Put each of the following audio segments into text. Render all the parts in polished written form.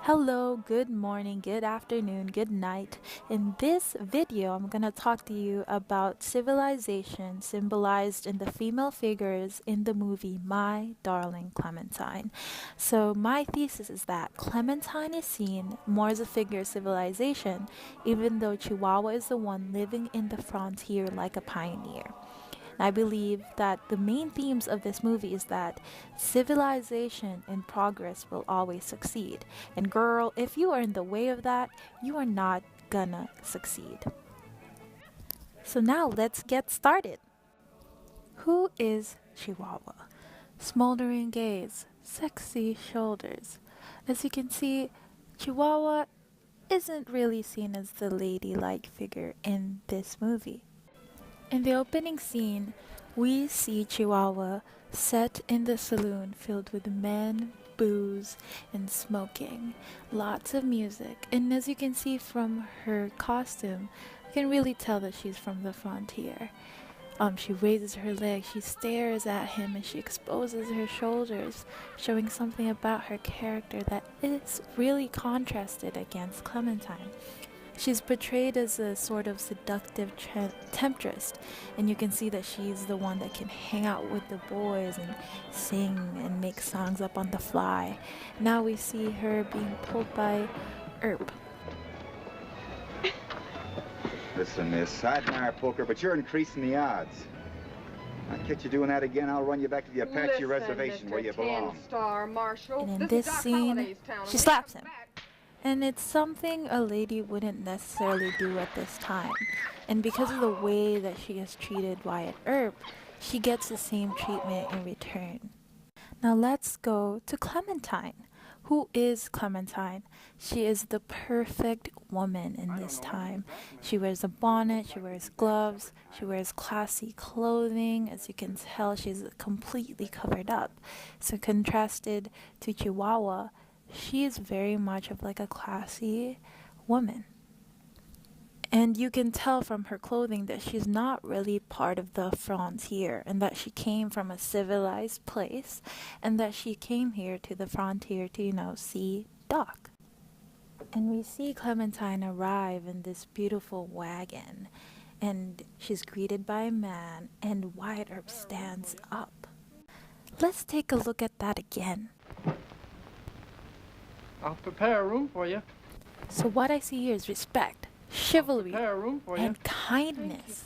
Hello, good morning, good afternoon, good night. In this video, I'm going to talk to you about civilization symbolized in the female figures in the movie My Darling Clementine. So, my thesis is that Clementine is seen more as a figure of civilization, even though Chihuahua is the one living in the frontier like a pioneer. I believe that the main themes of this movie is that civilization and progress will always succeed. And girl, if you are in the way of that, you are not gonna succeed. So now let's get started. Who is Chihuahua? Smoldering gaze, sexy shoulders. As you can see, Chihuahua isn't really seen as the ladylike figure in this movie. In the opening scene, we see Chihuahua set in the saloon filled with men, booze, and smoking. Lots of music, and as you can see from her costume, you can really tell that she's from the frontier. She raises her leg, she stares at him, and she exposes her shoulders, showing something about her character that is really contrasted against Clementine. She's portrayed as a sort of seductive temptress, and you can see that she's the one that can hang out with the boys and sing and make songs up on the fly. Now we see her being pulled by Earp. Listen, miss, I admire poker, but you're increasing the odds. I'll catch you doing that again, I'll run you back to the Apache reservation where you belong. And in this scene, she slaps him. And it's something a lady wouldn't necessarily do at this time. And because of the way that she has treated Wyatt Earp, she gets the same treatment in return. Now let's go to Clementine. Who is Clementine? She is the perfect woman in this time. She wears a bonnet, she wears gloves, she wears classy clothing. As you can tell, she's completely covered up. So contrasted to Chihuahua, she is very much of like a classy woman. And you can tell from her clothing that she's not really part of the frontier, and that she came from a civilized place, and that she came here to the frontier to, see Doc. And we see Clementine arrive in this beautiful wagon, and she's greeted by a man, and Wyatt Earp stands up. Let's take a look at that again. I'll prepare a room for you. So what I see here is respect, chivalry, Prepare a room for you. and kindness.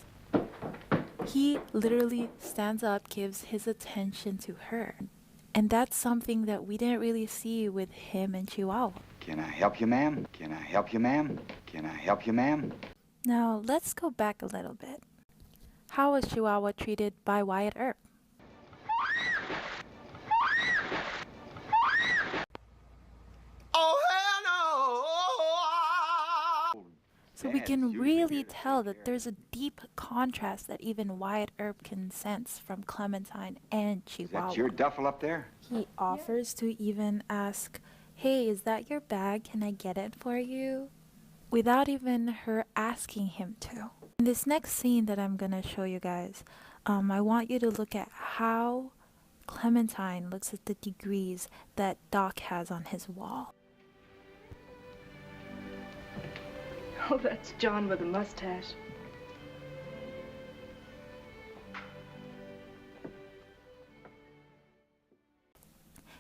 He literally stands up, gives his attention to her. And that's something that we didn't really see with him and Chihuahua. Can I help you, ma'am? Can I help you, ma'am? Can I help you, ma'am? Now, let's go back a little bit. How was Chihuahua treated by Wyatt Earp? So we can really tell that there's a deep contrast that even Wyatt Earp can sense from Clementine and Is that Chihuahua. your duffel up there? He offers to even ask, "Hey, is that your bag? Can I get it for you?" Without even her asking him to. In this next scene that I'm gonna show you guys, I want you to look at how Clementine looks at the degrees that Doc has on his wall. Oh, that's John with a mustache.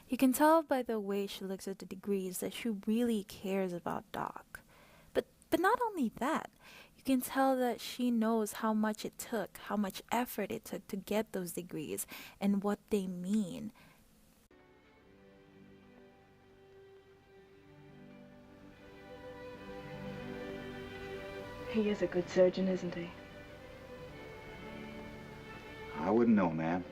You can tell by the way she looks at the degrees that she really cares about Doc. But not only that, you can tell that she knows how much it took, how much effort it took to get those degrees and what they mean. He is a good surgeon, isn't he? I wouldn't know, ma'am.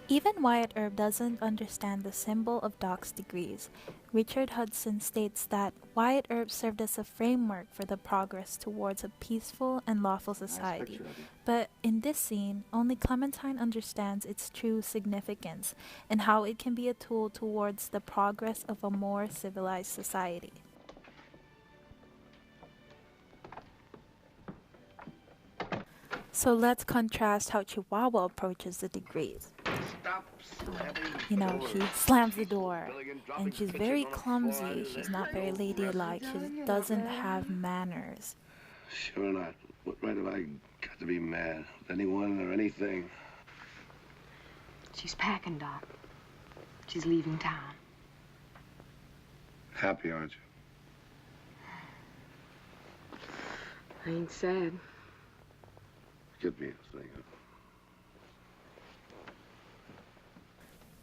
Even Wyatt Earp doesn't understand the symbol of Doc's degrees. Richard Hudson states that Wyatt Earp served as a framework for the progress towards a peaceful and lawful society. But in this scene, only Clementine understands its true significance and how it can be a tool towards the progress of a more civilized society. So let's contrast how Chihuahua approaches the degrees. You know, she slams the door, and she's very clumsy. She's not very ladylike. She doesn't have manners. Sure not. What right have I got to be mad at anyone or anything? She's packing, Doc. She's leaving town. Happy, aren't you? I ain't sad. Get me a thing.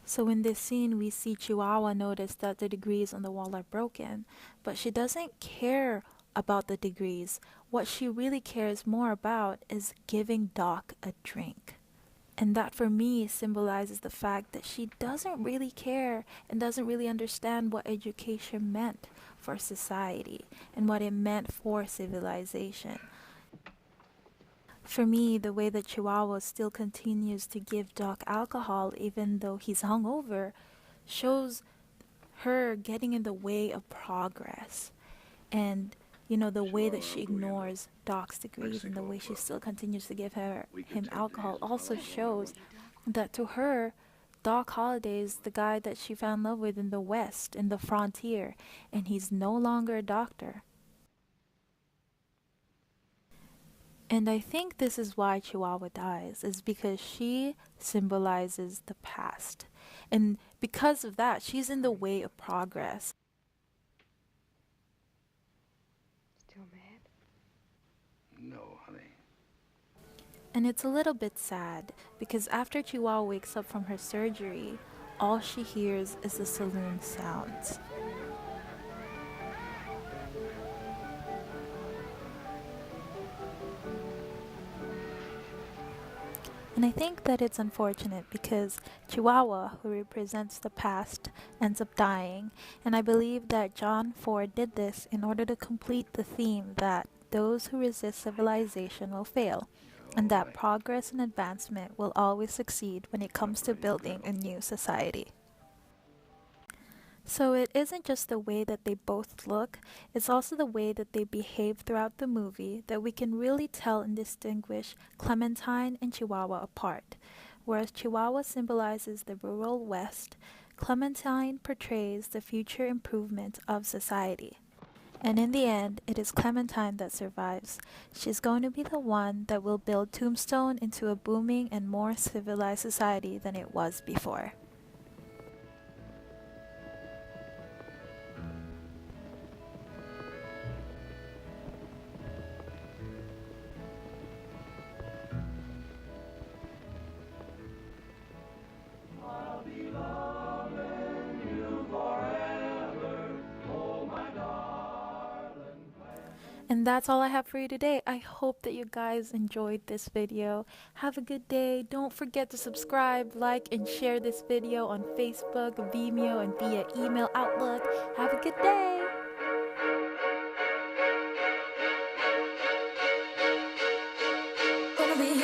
So in this scene, we see Chihuahua notice that the degrees on the wall are broken, but she doesn't care about the degrees. What she really cares more about is giving Doc a drink. And that for me symbolizes the fact that she doesn't really care and doesn't really understand what education meant for society and what it meant for civilization. For me, the way that Chihuahua still continues to give Doc alcohol even though he's hungover shows her getting in the way of progress. And you know, the way that she ignores Doc's degrees and the way she still continues to give him alcohol also shows that to her, Doc Holliday is the guy that she fell in love with in the West, in the frontier, and he's no longer a doctor. And I think this is why Chihuahua dies, is because she symbolizes the past. And because of that, she's in the way of progress. Still mad? No, honey. And it's a little bit sad, because after Chihuahua wakes up from her surgery, all she hears is the saloon sounds. And I think that it's unfortunate because Chihuahua, who represents the past, ends up dying. And I believe that John Ford did this in order to complete the theme that those who resist civilization will fail, and that progress and advancement will always succeed when it comes to building a new society. So it isn't just the way that they both look, it's also the way that they behave throughout the movie that we can really tell and distinguish Clementine and Chihuahua apart. Whereas Chihuahua symbolizes the rural West, Clementine portrays the future improvement of society. And in the end, it is Clementine that survives. She's going to be the one that will build Tombstone into a booming and more civilized society than it was before. And that's all I have for you today. I hope that you guys enjoyed this video. Have a good day. Don't forget to subscribe, like, and share this video on Facebook, Vimeo, and via email Outlook. Have a good day. Gonna be